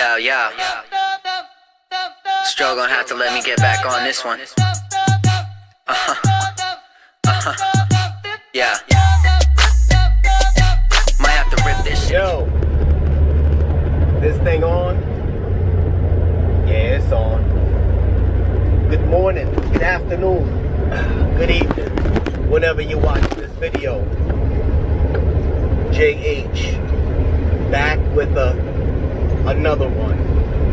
Yeah. Stroh gonna have to let me get back on this one. Yeah. Might have to rip this shit. Yo, this thing on? Yeah, it's on. Good morning, good afternoon, good evening, whenever you watch this video. JH, back with another one.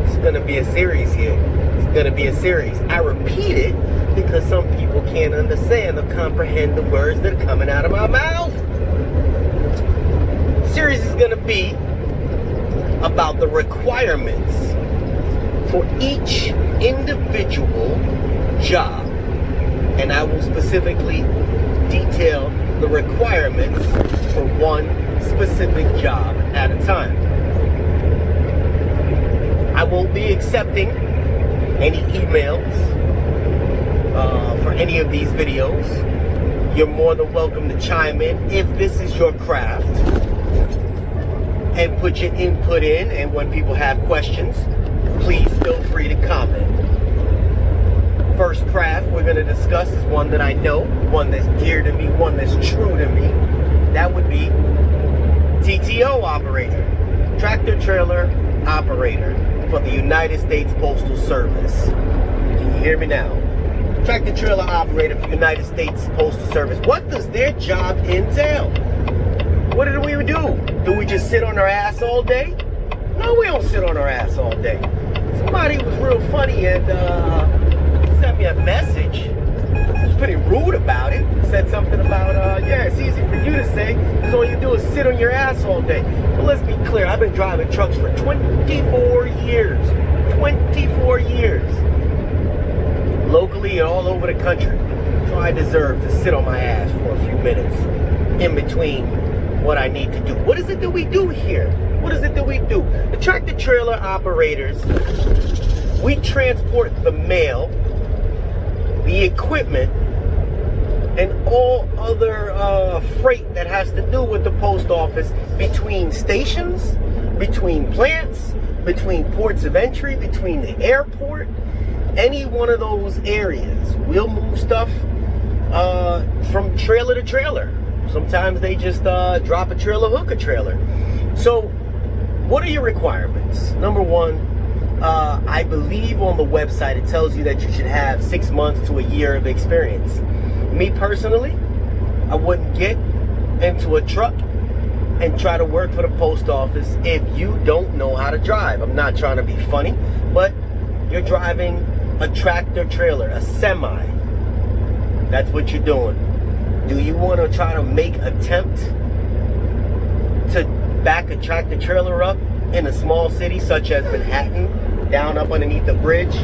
It's gonna be a series here. It's gonna be a series. I repeat it because some people can't understand or comprehend the words that are coming out of my mouth. Series is gonna be about the requirements for each individual job, and I will specifically detail the requirements for one specific job at a time. I won't be accepting any emails for any of these videos. You're more than welcome to chime in if this is your craft and put your input in, and when people have questions, please feel free to comment. First craft we're going to discuss is one that I know, one that's dear to me, one that's true to me. That would be TTO operator, tractor trailer operator for the United States Postal Service. Can you hear me now? Tractor trailer operator for the United States Postal Service. What does their job entail? What do we do? Do we just sit on our ass all day? No, we don't sit on our ass all day. Somebody was real funny and sent me a message. He was pretty rude about it. Said something about, yeah, it's easy for you to say because all you do is sit on your ass all day. But let's be clear, I've been driving trucks for 24 years. 24 years. Locally and all over the country. So I deserve to sit on my ass for a few minutes in between what I need to do. What is it that we do here? What is it that we do? The tractor trailer operators, we transport the mail, the equipment, and all other freight that has to do with the post office between stations, between plants, between ports of entry, between the airport, any one of those areas. We'll move stuff from trailer to trailer. Sometimes they just drop a trailer, hook a trailer. So what are your requirements? Number one, I believe on the website it tells you that you should have 6 months to a year of experience. Me personally, I wouldn't get into a truck and try to work for the post office if you don't know how to drive. I'm not trying to be funny, but you're driving a tractor trailer, a semi. That's what you're doing. Do you want to try to make attempt to back a tractor trailer up in a small city such as Manhattan, down up underneath the bridge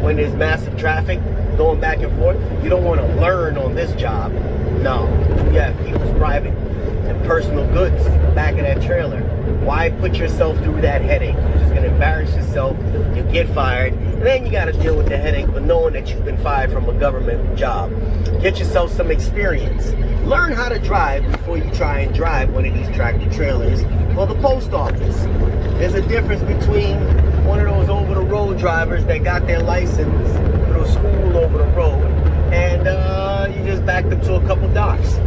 when there's massive traffic going back and forth? You don't want to learn on this job. No. You have people's private and personal goods back of that trailer. Why put yourself through that headache? You're just going to embarrass yourself. You get fired. And then you got to deal with the headache of knowing that you've been fired from a government job. Get yourself some experience. Learn how to drive before you try and drive one of these tractor trailers for the post office. There's a difference between one of those over-the-road drivers that got their license through school over the road and you just backed them to a couple docks.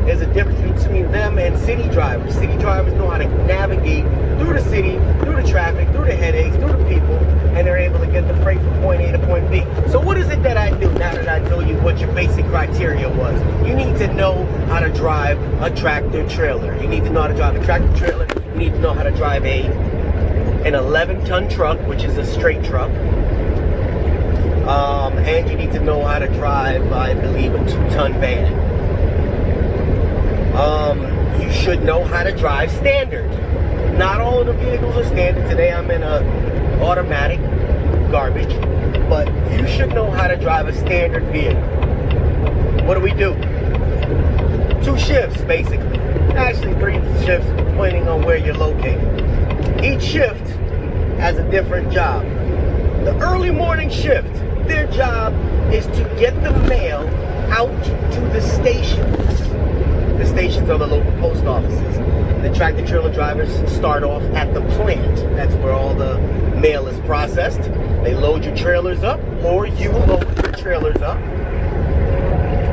There's a difference between them and city drivers. City drivers know how to navigate through the city, through the traffic, through the headaches, through the people, and they're able to get the freight from point A to point B. So what is it that I do now that I told you what your basic criteria was? You need to know how to drive a tractor trailer. You need to know how to drive a tractor trailer. You need to know how to drive an 11-ton truck, which is a straight truck. And you need to know how to drive, I believe, a 2-ton van. You should know how to drive standard. Not all of the vehicles are standard. Today I'm in a automatic garbage, but you should know how to drive a standard vehicle. What do? 2 shifts, basically. Actually 3 shifts, depending on where you're located. Each shift has a different job. The early morning shift, their job is to get the mail out to the stations. The stations are the local post offices. The tractor trailer drivers start off at the plant. That's where all the mail is processed. They load your trailers up, or you load your trailers up.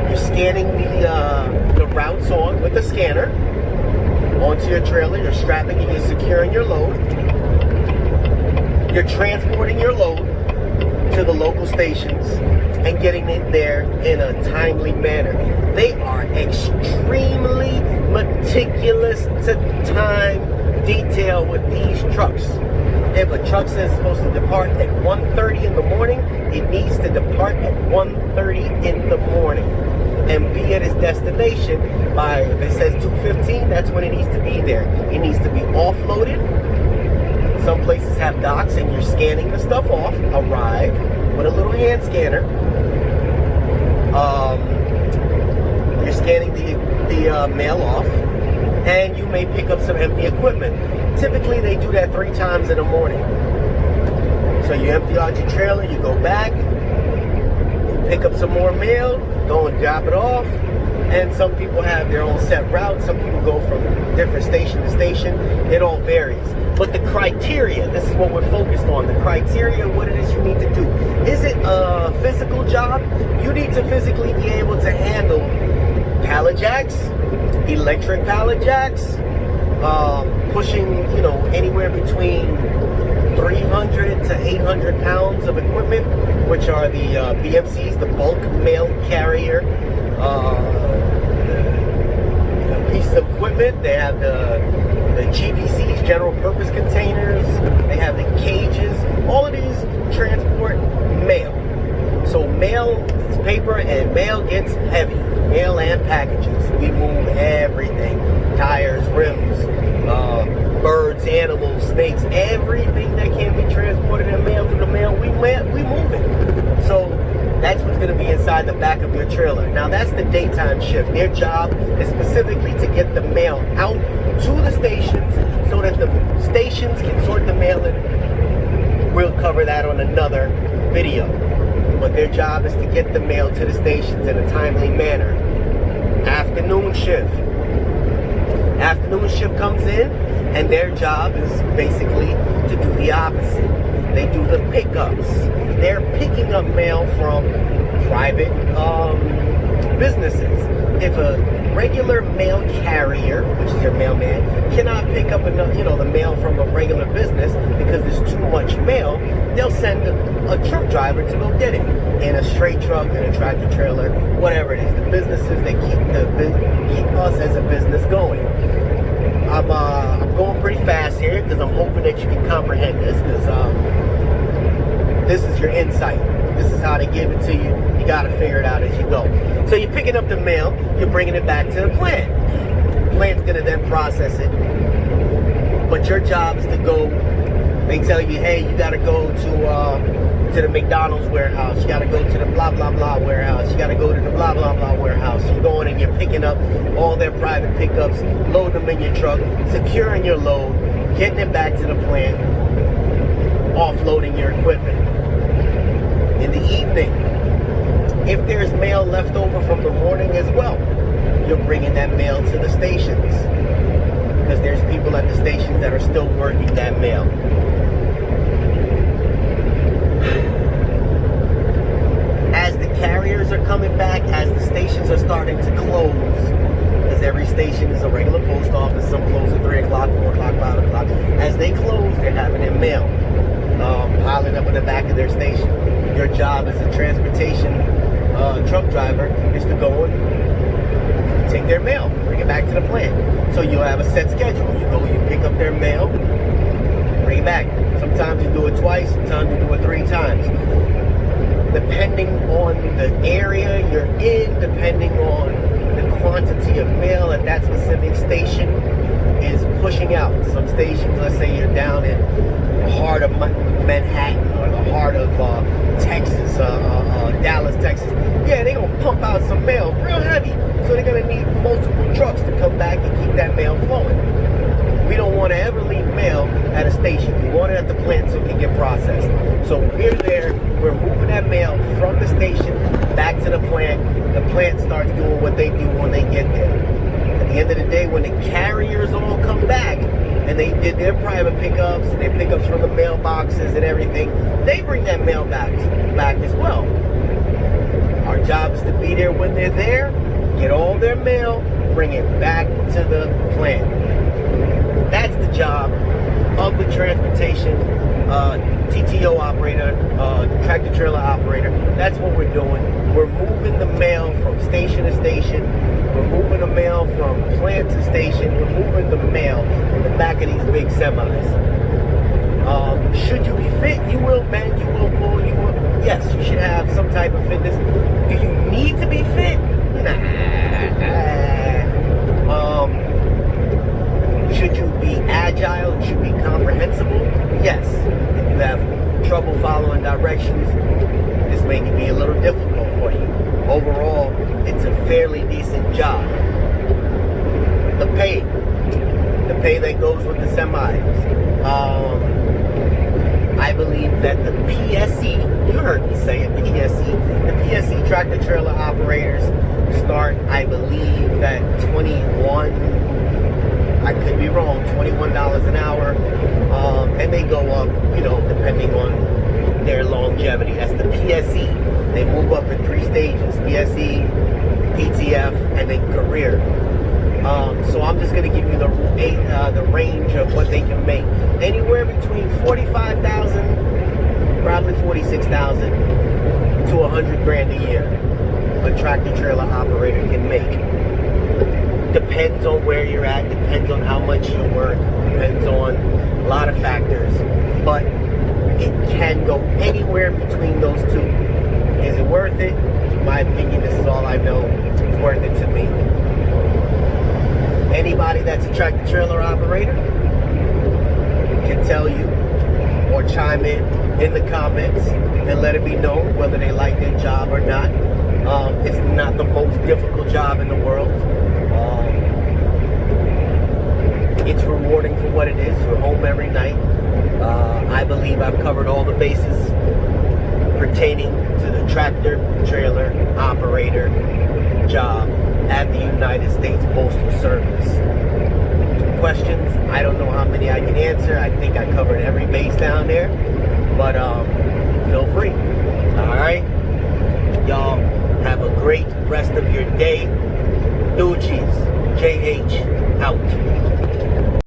You're scanning the routes on with the scanner onto your trailer. You're strapping it, you're securing your load. You're transporting your load to the local stations and getting it there in a timely manner. They are extremely meticulous to time detail with these trucks. If a truck says it's supposed to depart at 1:30 in the morning, it needs to depart at 1:30 in the morning and be at its destination by, if it says 2:15, that's when it needs to be there. It needs to be offloaded. Some places have docks and you're scanning the stuff off, arrive with a little hand scanner. You're scanning the mail off, and you may pick up some empty equipment. Typically, they do that 3 times in the morning. So you empty out your trailer, you go back, you pick up some more mail, go and drop it off. And some people have their own set routes. Some people go from different station to station. It all varies. But the criteria, this is what we're focused on. The criteria, what it is you need to do. Is it a physical job? You need to physically be able to handle pallet jacks, electric pallet jacks, pushing, anywhere between 300 to 800 pounds of equipment, which are the BMCs, the bulk mail carrier pieces of equipment. They have the GPCs, general purpose containers. They have the cages. All of these transport mail. So mail, paper and mail gets heavy. Mail and packages. We move everything. Tires, rims, birds, animals, snakes, everything that can be transported in mail through the mail, we move it. So that's what's going to be inside the back of your trailer. Now that's the daytime shift. Their job is specifically to get the mail out to the stations so that the stations can sort the mail in. We'll cover that on another video. But their job is to get the mail to the stations in a timely manner. Afternoon shift. Afternoon shift comes in, and their job is basically to do the opposite. They do the pickups. They're picking up mail from private businesses. If a regular mail carrier, which is your mailman, cannot pick up enough, the mail from a regular business because there's too much mail, they'll send a truck driver to go get it in a straight truck, in a tractor trailer, whatever it is. The businesses that keep us as a business going. I'm going pretty fast here because I'm hoping that you can comprehend this, because this is your insight. This is how they give it to you. You got to figure it out as you go. So you're picking up the mail, you're bringing it back to the plant. The plant's going to then process it. But your job is to go. They tell you, hey, you got to go to the McDonald's warehouse. You got to go to the blah, blah, blah warehouse. You got to go to the blah, blah, blah warehouse. You're going and you're picking up all their private pickups, loading them in your truck, securing your load, getting it back to the plant, offloading your equipment. In the evening, if there's mail left over from the morning as well, you're bringing that mail to the stations, because there's people at the stations that are still working that mail. As the carriers are coming back, as the stations are starting to close, because every station is a regular post office, some close at 3 o'clock, 4 o'clock, 5 o'clock. As they close, they're having their mail piling up in the back of their station. Your job as a transportation truck driver is to go and take their mail, bring it back to the plant. So you'll have a set schedule. You go, you pick up their mail, bring it back. Sometimes you do it twice, sometimes you do it 3 times. Depending on the area you're in, depending on the quantity of mail at that specific station is pushing out. Some stations, let's say you're down in the heart of Manhattan or the heart of Texas, Dallas, Texas. Yeah, they're going to pump out some mail real heavy. So they're going to need multiple trucks to come back and keep that mail flowing. We don't want to ever leave mail at a station. We want it at the plant so it can get processed. So we're there, we're moving that mail from the station back to the plant. The plant starts doing what they do when they get there. the end of the day, when the carriers all come back and they did their private pickups and their pickups from the mailboxes and everything, they bring that mail back as well. Our job is to be there when they're there, get all their mail, bring it back to the plant. That's the job of the transportation TTO operator, tractor trailer operator. That's what we're doing. We're moving the mail from station to station. We're moving the mail from plant to station. We're moving the mail in the back of these big semis. Should you be fit? You will bend, you will pull, you will. Yes, you should have some type of fitness. Do you need to be fit? Nah. Should you be agile? You should be comprehensible? Yes. If you have trouble following directions, this may be a little difficult for you. Overall, it's a fairly decent job. The pay that goes with the semis. I believe that the PSE, you heard me say it, PSE, the PSE tractor trailer operators start, I believe, at 21, I could be wrong, $21 an hour, and they go up, depending on their longevity. That's the PSE. They move up in 3 stages: PSE, PTF, and then career. So I'm just going to give you the range of what they can make. Anywhere between $45,000, probably $46,000 to $100,000 a year. A tractor trailer operator can make. Depends on where you're at, depends on how much you work, depends on a lot of factors, but it can go anywhere between those two. Is it worth it? In my opinion, this is all I know. It's worth it to me. Anybody that's a tractor trailer operator can tell you or chime in the comments and let it be known whether they like their job or not. It's not the most difficult job in the world. It's rewarding for what it is. You're home every night. I believe I've covered all the bases pertaining to the tractor trailer operator job at the United States Postal Service. Questions? I don't know how many I can answer. I think I covered every base down there. But